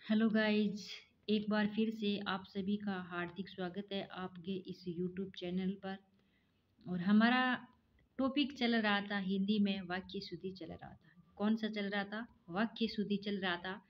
Hello guys, एक बार फिर से आप सभी का हार्दिक स्वागत है आपके इस यूट्यूब चैनल पर। और हमारा टॉपिक चल रहा था हिंदी में वाक्य शुद्धि चल रहा था। कौन सा चल रहा था? वाक्य शुद्धि चल रहा था।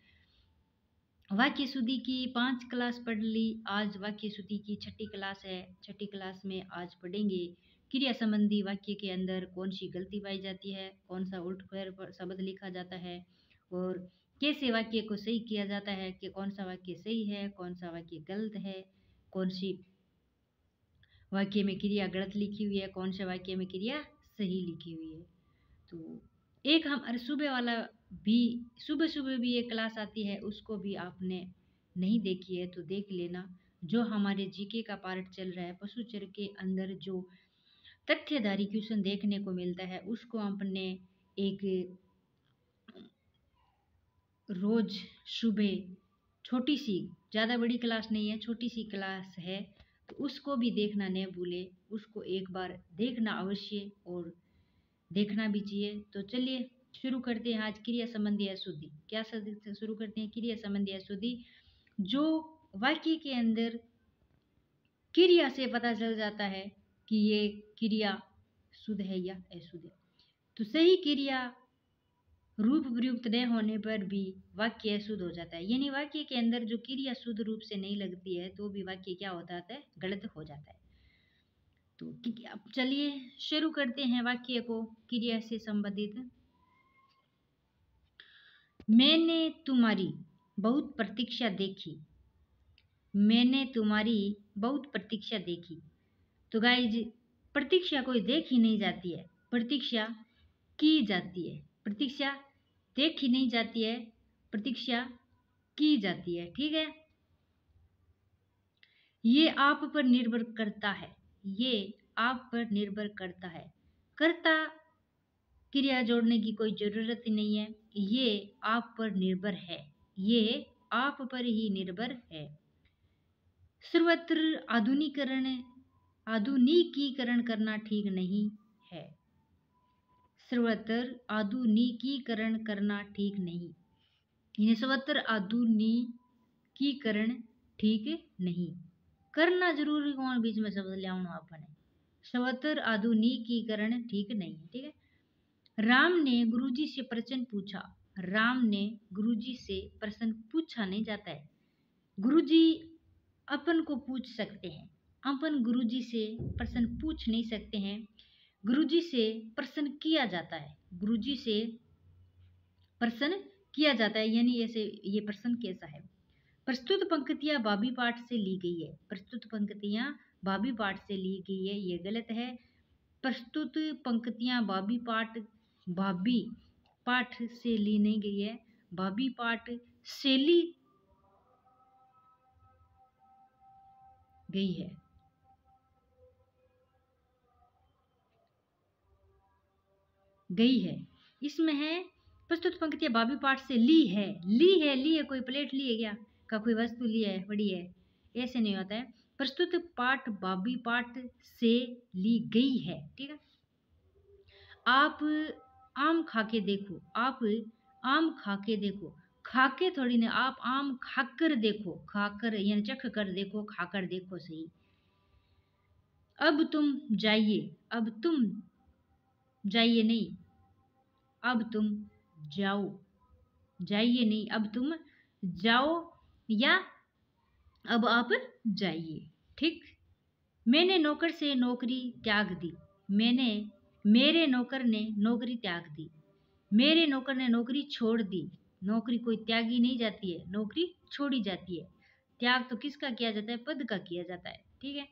वाक्य शुद्धि की 5 क्लास पढ़ ली। आज वाक्य शुद्धि की 6ठी क्लास है। 6ठी क्लास में आज पढ़ेंगे क्रिया संबंधी वाक्य के अंदर कौन सी गलती पाई जाती है, कौन सा उल्ट फेर शब्द लिखा जाता है और कैसे वाक्य को सही किया जाता है कि कौन सा वाक्य सही है, कौन सा वाक्य गलत है, कौन सी वाक्य में क्रिया गलत लिखी हुई है, कौन से वाक्य में क्रिया सही लिखी हुई है। तो एक हमारे सुबह वाला भी सुबह सुबह भी एक क्लास आती है, उसको भी आपने नहीं देखी है तो देख लेना। जो हमारे जीके का पार्ट चल रहा है, पशुचर के अंदर जो तथ्यधारी क्वेश्चन देखने को मिलता है उसको आपने एक रोज सुबह छोटी सी, ज़्यादा बड़ी क्लास नहीं है, छोटी सी क्लास है, तो उसको भी देखना नहीं भूले। उसको एक बार देखना अवश्य और देखना भी चाहिए। तो चलिए शुरू करते हैं आज क्रिया संबंधी अशुद्धि। क्या शुरू करते हैं? क्रिया संबंधी अशुद्धि। जो वाक्य के अंदर क्रिया से पता चल जाता है कि ये क्रिया शुद्ध है या अशुद्ध है। तो सही क्रिया रूप प्रयुक्त न होने पर भी वाक्य अशुद्ध हो जाता है। यानी वाक्य के अंदर जो क्रिया शुद्ध रूप से नहीं लगती है तो भी वाक्य क्या हो जाता है? गलत हो जाता है। तो अब चलिए शुरू करते हैं वाक्य को क्रिया से संबंधित। मैंने तुम्हारी बहुत प्रतीक्षा देखी। मैंने तुम्हारी बहुत प्रतीक्षा देखी। तो गाइज, प्रतीक्षा कोई देखी नहीं जाती है, प्रतीक्षा की जाती है। प्रतीक्षा देखी नहीं जाती है, प्रतीक्षा की जाती है। ठीक है। ये आप पर निर्भर करता है। ये आप पर निर्भर करता है। कर्ता क्रिया जोड़ने की कोई जरूरत ही नहीं है। ये आप पर निर्भर है। ये आप पर ही निर्भर है। सर्वत्र आधुनिकीकरण करना ठीक नहीं है। सर्वत्र आधुनिकीकरण करना ठीक नहीं। यानी सर्वत्र आधुनिकीकरण ठीक नहीं। करना जरूरी कौन बीच में शब्द ले आना आपने। सर्वत्र आधुनिकीकरण ठीक नहीं है। ठीक है। राम ने गुरुजी से प्रश्न पूछा। राम ने गुरुजी से प्रश्न पूछा नहीं जाता है। गुरुजी अपन को पूछ सकते हैं, अपन गुरुजी से प्रश्न पूछ नहीं सकते हैं। गुरुजी से प्रश्न किया जाता है। गुरुजी से प्रश्न किया जाता है। यानी ऐसे ये प्रश्न कैसा है? प्रस्तुत पंक्तियां बाबी पाठ से ली गई है। प्रस्तुत पंक्तियां बाबी पाठ से ली गई है, ये गलत है। प्रस्तुत पंक्तियां बाबी पाठ से ली नहीं गई है, बाबी पाठ से ली गई है। इसमें है प्रस्तुत पंक्तियां बाबी पाठ से ली है। ली है कोई प्लेट ली है क्या, का कोई वस्तु ली है, बड़ी है, ऐसे नहीं होता है। प्रस्तुत पाठ बाबी पाठ से ली गई है। ठीक है। आप आम खा के देखो। आप आम खा के देखो। खाके थोड़ी ना, आप आम खाकर देखो। खाकर यानी चख कर देखो, खाकर देखो सही। अब तुम जाइए। अब तुम जाइए नहीं, अब तुम जाओ। जाइए नहीं, अब तुम जाओ, या अब आप जाइए। ठीक। मैंने नौकर से नौकरी त्याग दी। मेरे नौकर ने नौकरी त्याग दी। मेरे नौकर ने नौकरी छोड़ दी। नौकरी कोई त्यागी नहीं जाती है, नौकरी छोड़ी जाती है। त्याग तो किसका किया जाता है? पद का किया जाता है। ठीक है।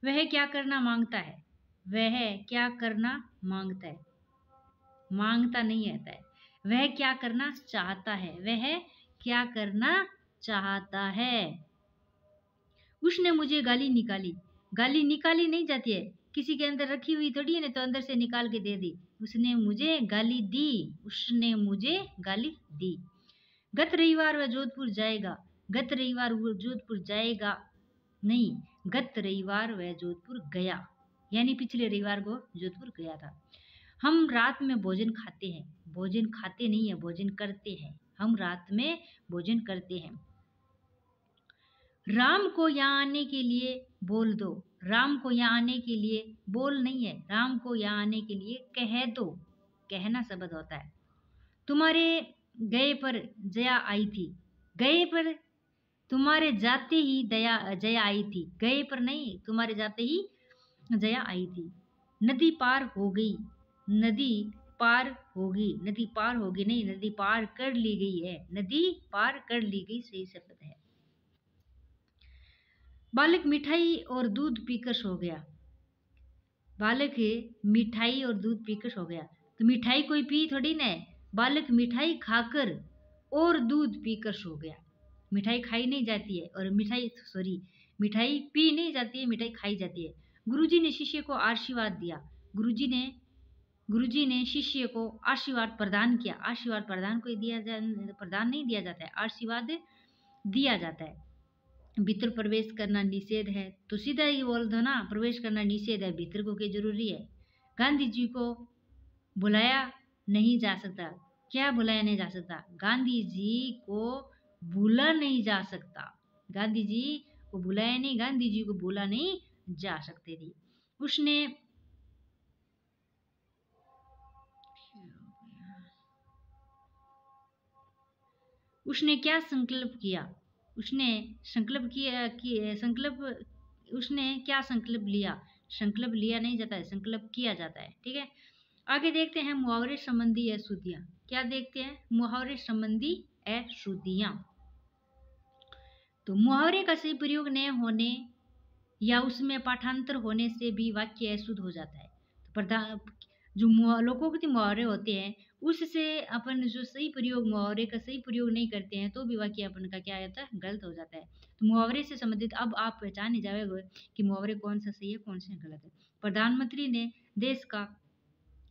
वह क्या करना मांगता है। वह क्या करना मांगता है, मांगता नहीं आता है। वह क्या करना चाहता है। वह क्या करना चाहता है। उसने मुझे गाली निकाली। गाली निकाली नहीं जाती है, किसी के अंदर रखी हुई थोड़ी है ना, तो अंदर से निकाल के दे दी। उसने मुझे गाली दी। उसने मुझे गाली दी। गत रविवार वह जोधपुर जाएगा। गत रविवार वो जोधपुर जाएगा नहीं, गत रविवार वह जोधपुर गया, यानी पिछले रविवार को जोधपुर गया था। हम रात में भोजन खाते हैं। भोजन खाते नहीं है, भोजन करते हैं। हम रात में भोजन करते हैं। राम को यहाँ आने के लिए बोल दो। राम को यहाँ आने के लिए बोल नहीं है, राम को यहाँ आने के लिए कह दो। कहना शब्द होता है। तुम्हारे गए पर जया आई थी। गए पर तुम्हारे जाते ही जया आई थी। गए पर नहीं, तुम्हारे जाते ही जया आई थी। नदी पार हो गई। नदी पार होगी। नदी पार होगी नहीं, नदी पार कर ली गई है। नदी पार कर ली गई सही शब्द है। बालक मिठाई और दूध पीकर सो गया। बालक मिठाई और दूध पीकर सो गया। तो मिठाई कोई पी थोड़ी ना है। बालक मिठाई खाकर और दूध पीकर सो गया। मिठाई खाई नहीं जाती है और मिठाई पी नहीं जाती है, मिठाई खाई जाती है। गुरुजी ने शिष्य को आशीर्वाद दिया। गुरुजी ने शिष्य को आशीर्वाद प्रदान किया। आशीर्वाद प्रदान नहीं दिया जाता है, आशीर्वाद दिया जाता है। भीतर प्रवेश करना निषेध है, तो सीधा ही बोल दो ना, प्रवेश करना निषेध है, भीतर को क्या जरूरी है। गांधी जी को बुलाया नहीं जा सकता। क्या बुलाया नहीं जा सकता? गांधी जी को भूला नहीं जा सकता। गांधी जी को बुलाया नहीं, गांधी जी को भूला नहीं जा सकते थे। उसने क्या संकल्प किया? उसने क्या संकल्प लिया? संकल्प लिया नहीं जाता है, संकल्प किया जाता है। ठीक है, आगे देखते हैं मुहावरे संबंधी अशुद्धियां। क्या देखते हैं? मुहावरे संबंधी अशुद्धियां। तो मुहावरे का सही प्रयोग न होने या उसमें पाठांतर होने से भी वाक्य अशुद्ध हो जाता है। तो जो लोकोक्ति मुहावरे होते हैं उससे अपन जो सही प्रयोग, मुहावरे का सही प्रयोग नहीं करते हैं तो भी वाक्य अपन का क्या होता है? गलत हो जाता है। तो मुहावरे से संबंधित अब आप पहचान ही जाओगे कि मुहावरे कौन सा सही है, कौन सा गलत है। प्रधानमंत्री ने देश का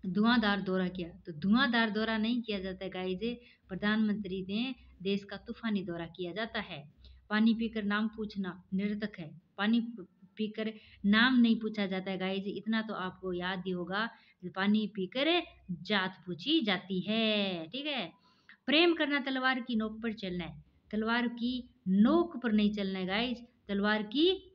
धुआंधार दौरा किया। तो धुआंधार दौरा नहीं किया जाता है गाइज, प्रधानमंत्री ने देश का तूफानी दौरा किया जाता है। पानी पीकर नाम पूछना निरर्थक है। पानी पीकर नाम नहीं पूछा जाता है गाइज, इतना तो आपको याद ही होगा। पानी पीकर जात पूछी जाती है। ठीक है, प्रेम करना तलवार की नोक पर चलना है। तलवार की नोक पर नहीं चलना है गाइज, तलवार की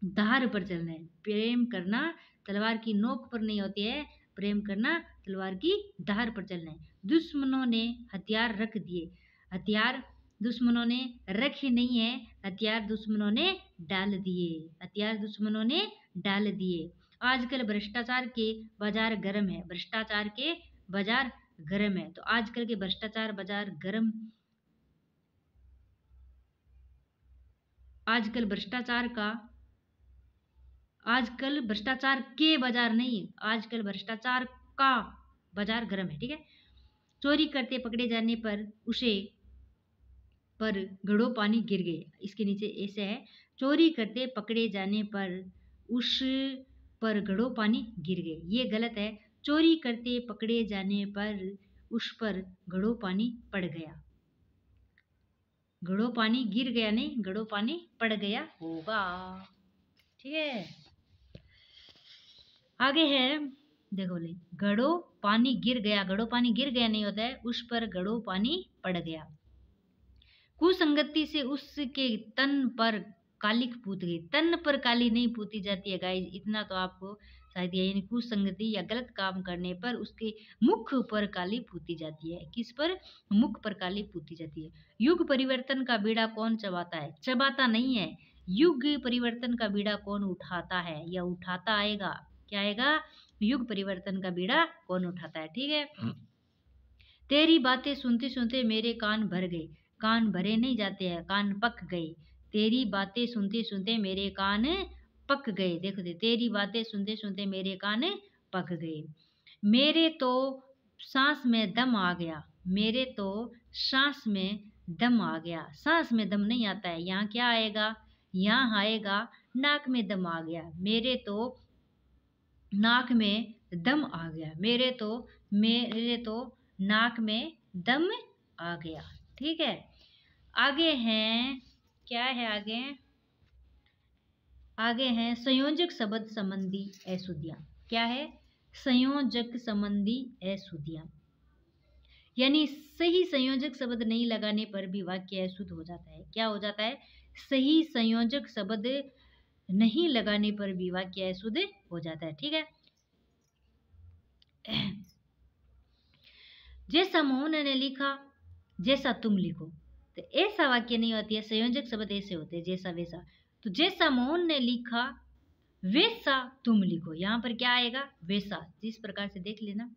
धार पर चलना है। प्रेम करना तलवार की नोक पर नहीं होती है, प्रेम करना तलवार की धार पर चलना है। दुश्मनों ने हथियार रख दिए। हथियार दुश्मनों ने रखे नहीं है, हथियार दुश्मनों ने डाल दिए। हथियार दुश्मनों ने डाल दिए। आजकल भ्रष्टाचार के बाजार गर्म है। भ्रष्टाचार के बाजार गर्म है। तो आजकल के भ्रष्टाचार बाजार गर्म, आजकल भ्रष्टाचार के बाजार नहीं, आजकल भ्रष्टाचार का बाजार गर्म है। ठीक है, चोरी करते पकड़े जाने पर घड़ों पानी गिर गए। इसके नीचे ऐसे है, चोरी करते पकड़े जाने पर उस पर घड़ों पानी गिर गए। ये गलत है। चोरी करते पकड़े जाने पर उस पर घड़ों पानी पड़ गया। घड़ों पानी गिर गया नहीं, घड़ों पानी पड़ गया होगा। ठीक है, आगे है, देखो ले, घड़ों पानी गिर गया। घड़ों पानी गिर गया नहीं होता है, उस पर घड़ों पानी पड़ गया। कुसंगति से उसके तन पर कालिक पूत गई। तन पर काली नहीं पूती जाती है गाइज, इतना तो आपको शायद, यानी कुसंगति या गलत काम करने पर उसके मुख पर काली पूती जाती है। किस पर? मुख पर काली पूती जाती है। युग परिवर्तन का बीड़ा कौन चबाता है? चबाता नहीं है, युग परिवर्तन का बीड़ा कौन उठाता है या उठाता आएगा। क्या आएगा? युग परिवर्तन का बीड़ा कौन उठाता है। ठीक है, तेरी बातें सुनते सुनते मेरे कान भर गए। कान भरे नहीं जाते हैं, कान पक गए। तेरी बातें सुनते सुनते मेरे कान पक गए। देखो तेरी बातें सुनते सुनते मेरे कान पक गए। मेरे तो सांस में दम आ गया। मेरे तो सांस में दम आ गया। सांस में दम नहीं आता है, यहाँ क्या आएगा? यहाँ आएगा नाक में दम आ गया। मेरे तो नाक में दम आ गया। मेरे तो नाक में दम आ गया। ठीक है, आगे हैं, क्या है आगे हैं संयोजक शब्द संबंधी अशुद्धियां। क्या है? संयोजक संबंधी अशुद्धियां, यानी सही संयोजक शब्द नहीं लगाने पर भी वाक्य अशुद्ध हो जाता है। क्या हो जाता है? सही संयोजक शब्द नहीं लगाने पर भी वाक्य अशुद्ध हो जाता है। ठीक है। जैसा मोहन ने लिखा जैसा तुम लिखो, तो ऐसा वाक्य नहीं होती है। संयोजक शब्द ऐसे होते हैं, जैसा वैसा। तो जैसा मोहन ने लिखा वैसा तुम लिखो, यहाँ पर क्या आएगा? वैसा। जिस प्रकार से देख लेना,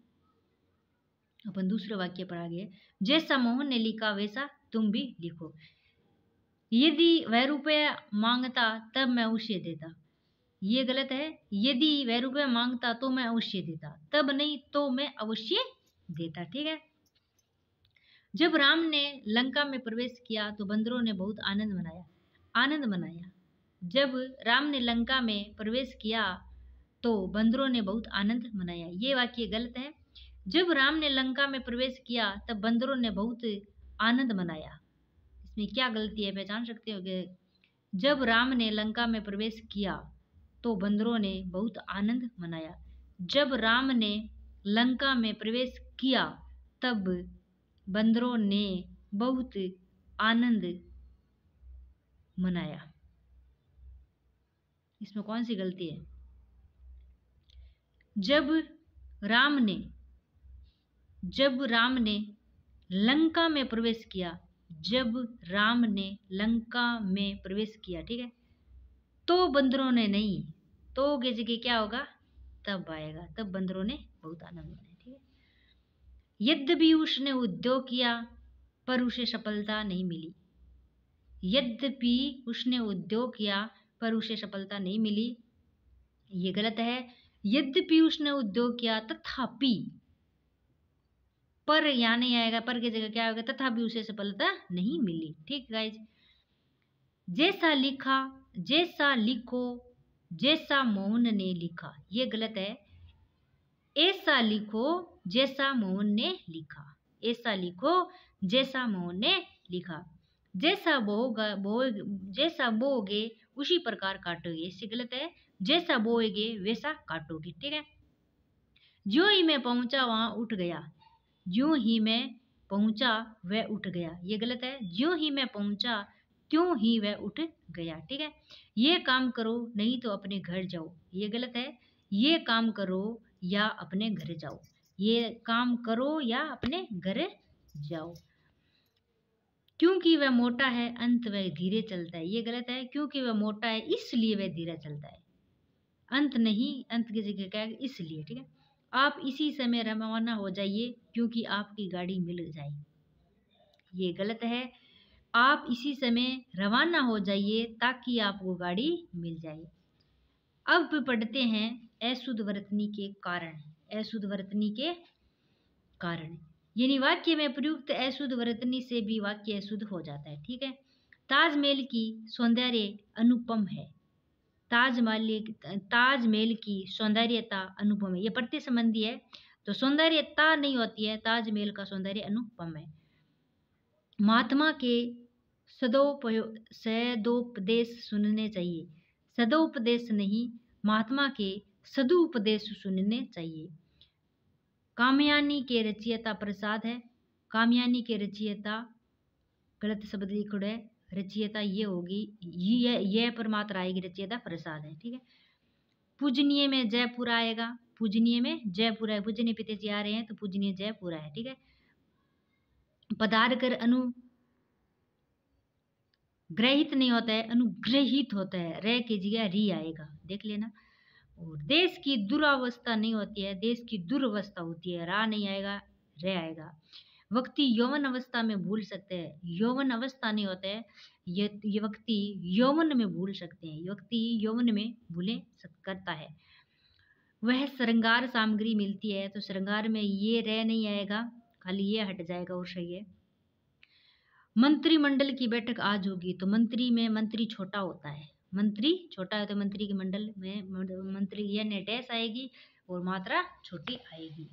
अपन दूसरे वाक्य पर आ गए। जैसा मोहन ने लिखा वैसा तुम भी लिखो। यदि वह रुपया मांगता तब मैं उसे देता, ये गलत है। यदि वह रुपया मांगता तो मैं अवश्य देता, तब नहीं तो मैं अवश्य देता। ठीक है। जब राम ने लंका में प्रवेश किया तो बंदरों ने बहुत आनंद मनाया। आनंद मनाया। जब राम ने लंका में प्रवेश किया तो बंदरों ने बहुत आनंद मनाया, ये वाक्य गलत है। जब राम ने लंका में प्रवेश किया तब बंदरों ने बहुत आनंद मनाया, इसमें क्या गलती है पहचान सकते हो? जब राम ने लंका में प्रवेश किया तो बंदरों ने बहुत आनंद मनाया। जब राम ने लंका में प्रवेश किया तब बंदरों ने बहुत आनंद मनाया, इसमें कौन सी गलती है? जब राम ने लंका में प्रवेश किया, जब राम ने लंका में प्रवेश किया, ठीक है, तो बंदरों ने नहीं, तो की जगह क्या होगा? तब आएगा, तब बंदरों ने बहुत आनंद मनाया। ठीक है। यद्यपि उसने उद्योग किया पर उसे सफलता नहीं मिली। यद्यपि उसने उद्योग किया पर उसे सफलता नहीं मिली, ये गलत है। यद्यपि उसने उद्योग किया तथापि, पर यहाँ नहीं आएगा, पर की जगह क्या होगा? तथापि उसे सफलता नहीं मिली। ठीक गाइज। जैसा लिखा जैसा लिखो जैसा मोहन ने लिखा, ये गलत है। ऐसा लिखो जैसा मोहन ने लिखा, ऐसा लिखो जैसा मोहन ने लिखा। जैसा बोओगे उसी प्रकार काटोगे, इससे गलत है। जैसा बोएगे वैसा काटोगे। ठीक है। ज्यों ही मैं पहुंचा वहां उठ गया, ज्यों ही मैं पहुंचा वह उठ गया, ये गलत है। ज्यों ही मैं पहुंचा त्यों ही वह उठ गया। ठीक है। ये काम करो नहीं तो अपने घर जाओ, ये गलत है। ये काम करो या अपने घर जाओ, ये काम करो या अपने घर जाओ। क्योंकि वह मोटा है अंत वह धीरे चलता है, ये गलत है। क्योंकि वह मोटा है इसलिए वह धीरे चलता है, अंत नहीं, अंत की जगह क्या है? इसलिए। ठीक है। आप इसी समय रवाना हो जाइए क्योंकि आपकी गाड़ी मिल जाए, ये गलत है। आप इसी समय रवाना हो जाइए ताकि आपको गाड़ी मिल जाए। अब पढ़ते हैं अशुद्ध वर्तनी के कारण। अशुद्ध वर्तनी के कारण, यानी वाक्य में प्रयुक्त अशुद्ध वर्तनी से भी वाक्य अशुद्ध हो जाता है। ठीक है। ताजमहल की सौंदर्य अनुपम है। ताजमहल की सौंदर्यता अनुपम है, ये प्रति संबंधी है, तो सौंदर्यता नहीं होती है, ताजमहल का सौंदर्य अनुपम है। महात्मा के सदोपदेश सुनने चाहिए, सदोपदेश नहीं, महात्मा के सदुपदेश सुनने चाहिए। कामयानी के रचयिता प्रसाद है, कामयानी के रचयिता गलत शब्द लिखो है, रचयिता ये होगी, ये पर मात्रा आएगी, रचयिता प्रसाद है। ठीक है। पूजनीय में जयपुर आएगा, पूजनीय में जयपुर है, पूजनीय पिताजी आ रहे हैं तो पूजनीय जयपुर है। ठीक है। पदार्थ कर अनुग्रहित नहीं होता है, अनुग्रहित होता है, रे की जगह री आएगा, देख लेना। और देश की दुरावस्था नहीं होती है, देश की दुर्वस्था होती है, रा नहीं आएगा, रे आएगा। व्यक्ति यौवन अवस्था में भूल सकते हैं, यौवन अवस्था नहीं होता है, ये व्यक्ति यौवन में भूल सकते हैं, व्यक्ति यौवन में भूले करता है। वह श्रृंगार सामग्री मिलती है, तो श्रृंगार में ये रे नहीं आएगा, खाली ये हट जाएगा और सही है। मंत्रिमंडल की बैठक आज होगी, तो मंत्री में मंत्री छोटा होता है, मंत्री छोटा है तो मंत्री के मंडल में मंत्री ये नेटेस आएगी और मात्रा छोटी आएगी।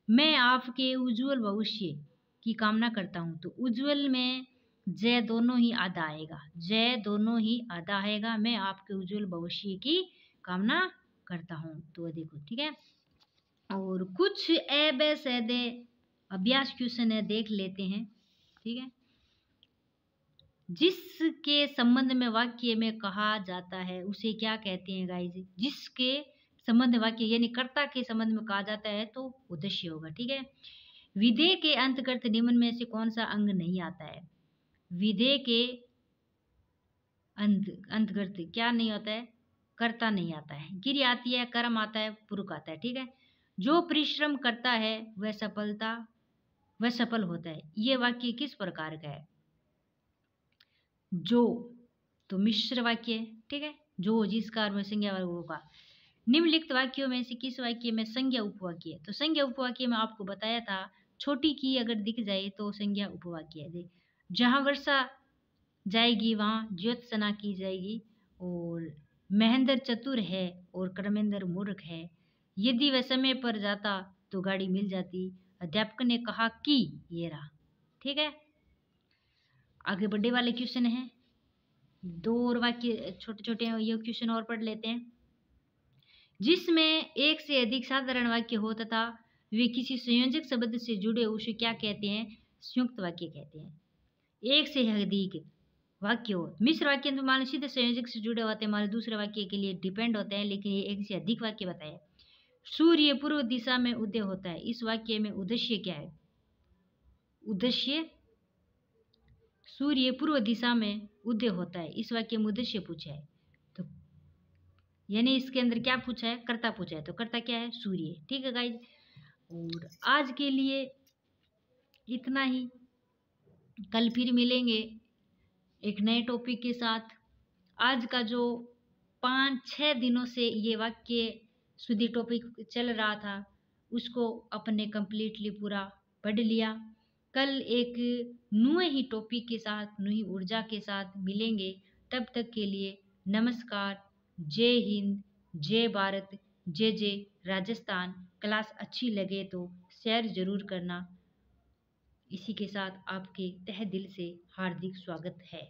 मैं आपके उज्जवल भविष्य की कामना करता हूँ, तो उज्जवल में जय दोनों ही आधा आएगा, जय दोनों ही आधा आएगा। मैं आपके उज्जवल भविष्य की कामना करता हूँ, तो देखो। ठीक है। और कुछ ए बे से दे अभ्यास क्वेश्चन है, देख लेते हैं। ठीक है, जिसके संबंध में वाक्य में कहा जाता है उसे क्या कहते हैं गाइस? जिसके संबंध में वाक्य यानी कर्ता के संबंध में कहा जाता है तो उद्देश्य होगा। ठीक है, विधेय के अंतर्गत निम्न में से कौन सा अंग नहीं आता है? विधेय के अंतर्गत क्या नहीं होता है? कर्ता नहीं आता है। क्रिया आती है, कर्म आता है, पुरुष आता है। ठीक है, जो परिश्रम करता है वह सफल होता है। ये वाक्य किस प्रकार का है? जो, तो मिश्र वाक्य है। ठीक है, जो जिसका और संज्ञा वर्ग होगा। निम्नलिखित वाक्यों में से किस वाक्य में संज्ञा उपवाक्य है? तो संज्ञा उपवाक्य में आपको बताया था, छोटी की अगर दिख जाए तो संज्ञा उपवाक्य है। जहां वर्षा जाएगी वहां ज्योत्सना की जाएगी, और महेंद्र चतुर है और कर्मेंद्र मूर्ख है। यदि वह समय पर जाता तो गाड़ी मिल जाती। अध्यापक ने कहा कि, ये रहा। ठीक है, आगे बड़े वाले क्वेश्चन है, दो और वाक्य छोटे छोटे ये क्वेश्चन और पढ़ लेते हैं। जिसमें एक से अधिक साधारण वाक्य हो तथा वे किसी संयोजक शब्द से जुड़े उसे क्या कहते हैं? संयुक्त वाक्य कहते हैं। एक से अधिक वाक्य हो, मिश्र वाक्य तो मान लो सीधे संयोजक से जुड़े होते हैं, मान लो दूसरे वाक्य के लिए डिपेंड होते हैं, लेकिन ये एक से अधिक वाक्य बताए। सूर्य पूर्व दिशा में उदय होता है, इस वाक्य में उद्देश्य क्या है? उद्देश्य, सूर्य पूर्व दिशा में उदय होता है, इस वाक्य में उद्देश्य पूछा है। तो यानी इसके अंदर क्या पूछा है? कर्ता पूछा है, तो कर्ता क्या है? सूर्य। ठीक है गाइज, और आज के लिए इतना ही। कल फिर मिलेंगे एक नए टॉपिक के साथ। आज का जो 5-6 दिनों से ये वाक्य शुद्धि टॉपिक चल रहा था उसको अपने कंप्लीटली पूरा पढ़ लिया। कल एक नए ही टॉपिक के साथ, नई ऊर्जा के साथ मिलेंगे। तब तक के लिए नमस्कार, जय हिंद, जय भारत, जय जय राजस्थान। क्लास अच्छी लगे तो शेयर जरूर करना। इसी के साथ आपके तहे दिल से हार्दिक स्वागत है।